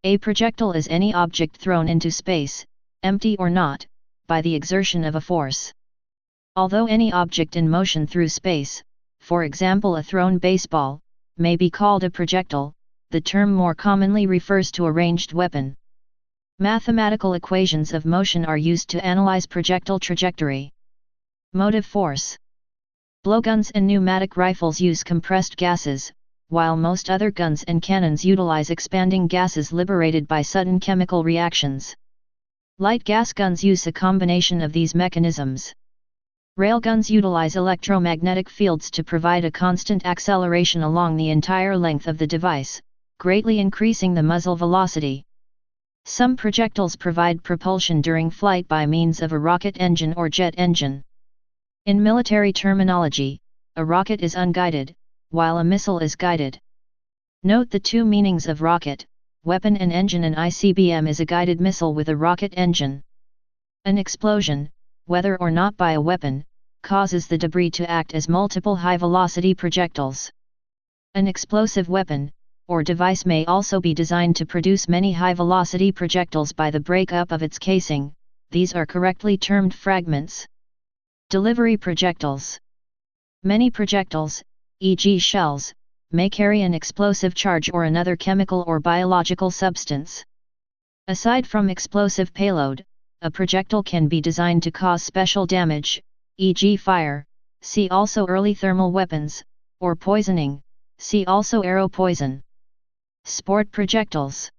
A projectile is any object thrown into space, empty or not, by the exertion of a force. Although any object in motion through space, for example a thrown baseball, may be called a projectile, the term more commonly refers to a ranged weapon. Mathematical equations of motion are used to analyze projectile trajectory. Motive force. Blowguns and pneumatic rifles use compressed gases, while most other guns and cannons utilize expanding gases liberated by sudden chemical reactions. Light gas guns use a combination of these mechanisms. Railguns utilize electromagnetic fields to provide a constant acceleration along the entire length of the device, greatly increasing the muzzle velocity. Some projectiles provide propulsion during flight by means of a rocket engine or jet engine. In military terminology, a rocket is unguided, while a missile is guided. Note the two meanings of rocket, weapon and engine. An ICBM is a guided missile with a rocket engine. An explosion, whether or not by a weapon, causes the debris to act as multiple high-velocity projectiles. An explosive weapon, or device may also be designed to produce many high-velocity projectiles by the breakup of its casing. These are correctly termed fragments. Delivery projectiles. Many projectiles, e.g. shells, may carry an explosive charge or another chemical or biological substance. Aside from explosive payload, a projectile can be designed to cause special damage, e.g. fire, see also early thermal weapons, or poisoning, see also arrow poison. Sport projectiles.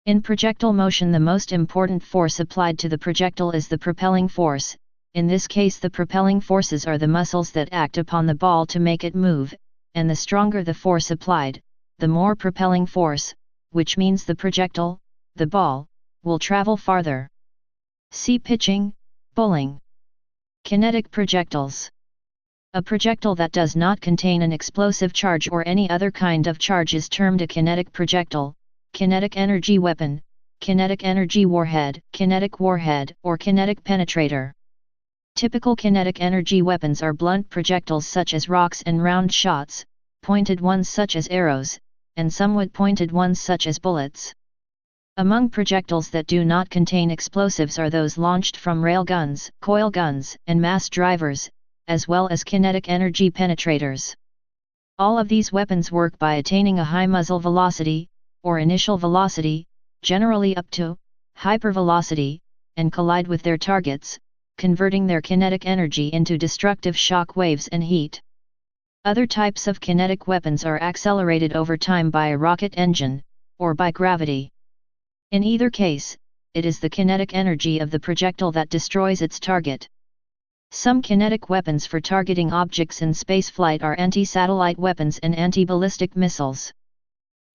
In projectile motion, the most important force applied to the projectile is the propelling force. In this case, the propelling forces are the muscles that act upon the ball to make it move, and the stronger the force applied, the more propelling force, which means the projectile, the ball, will travel farther. See pitching, bowling. Kinetic projectiles. A projectile that does not contain an explosive charge or any other kind of charge is termed a kinetic projectile, kinetic energy weapon, kinetic energy warhead, or kinetic penetrator. Typical kinetic energy weapons are blunt projectiles such as rocks and round shots, pointed ones such as arrows, and somewhat pointed ones such as bullets. Among projectiles that do not contain explosives are those launched from railguns, coil guns, and mass drivers, as well as kinetic energy penetrators. All of these weapons work by attaining a high muzzle velocity, or initial velocity, generally up to hypervelocity, and collide with their targets, converting their kinetic energy into destructive shock waves and heat. Other types of kinetic weapons are accelerated over time by a rocket engine, or by gravity. In either case, it is the kinetic energy of the projectile that destroys its target. Some kinetic weapons for targeting objects in spaceflight are anti-satellite weapons and anti-ballistic missiles.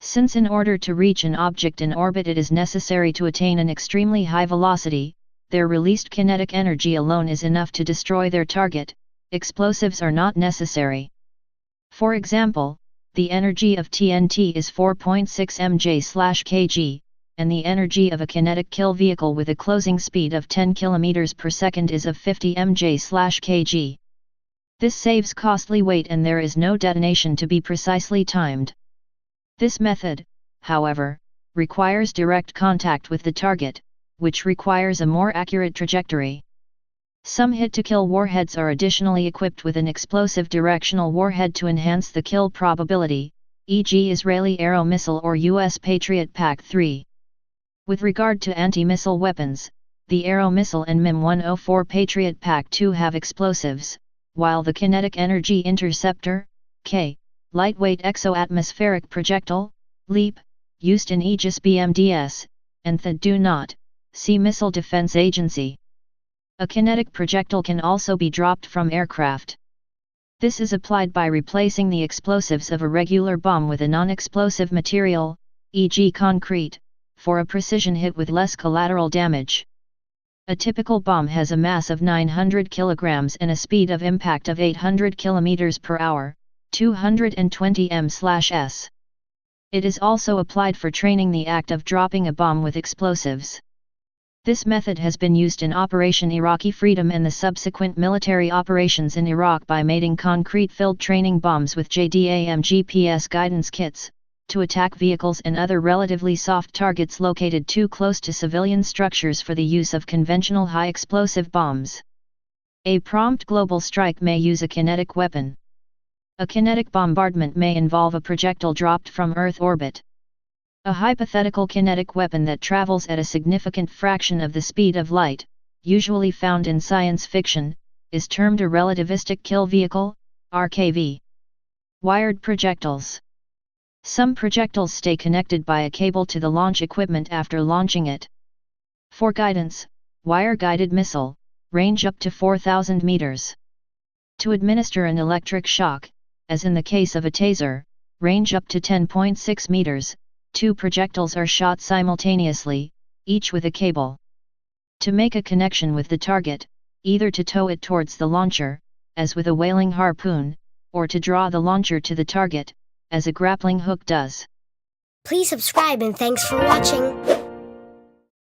Since in order to reach an object in orbit it is necessary to attain an extremely high velocity, their released kinetic energy alone is enough to destroy their target, explosives are not necessary. For example, the energy of TNT is 4.6 mJ/kg, and the energy of a kinetic kill vehicle with a closing speed of 10 km per second is of 50 mJ/kg. This saves costly weight and there is no detonation to be precisely timed. This method, however, requires direct contact with the target, which requires a more accurate trajectory. Some hit-to-kill warheads are additionally equipped with an explosive directional warhead to enhance the kill probability, e.g. Israeli Arrow missile or US Patriot PAC-3. With regard to anti-missile weapons, the Arrow missile and MIM-104 Patriot PAC-2 have explosives, while the Kinetic Energy Interceptor, K, lightweight exo-atmospheric projectile, LEAP, used in Aegis BMDS, and THAAD do not. See Missile Defense Agency. A kinetic projectile can also be dropped from aircraft. This is applied by replacing the explosives of a regular bomb with a non-explosive material, e.g. concrete, for a precision hit with less collateral damage. A typical bomb has a mass of 900 kg and a speed of impact of 800 km per hour, 220 m/s. It is also applied for training the act of dropping a bomb with explosives. This method has been used in Operation Iraqi Freedom and the subsequent military operations in Iraq by mating concrete-filled training bombs with JDAM GPS guidance kits, to attack vehicles and other relatively soft targets located too close to civilian structures for the use of conventional high-explosive bombs. A prompt global strike may use a kinetic weapon. A kinetic bombardment may involve a projectile dropped from Earth orbit. A hypothetical kinetic weapon that travels at a significant fraction of the speed of light, usually found in science fiction, is termed a relativistic kill vehicle, RKV. Wired projectiles. Some projectiles stay connected by a cable to the launch equipment after launching it. For guidance, wire-guided missile, range up to 4,000 meters. To administer an electric shock, as in the case of a taser, range up to 10.6 meters, 2 projectiles are shot simultaneously, each with a cable. To make a connection with the target, either to tow it towards the launcher, as with a whaling harpoon, or to draw the launcher to the target, as a grappling hook does. Please subscribe and thanks for watching.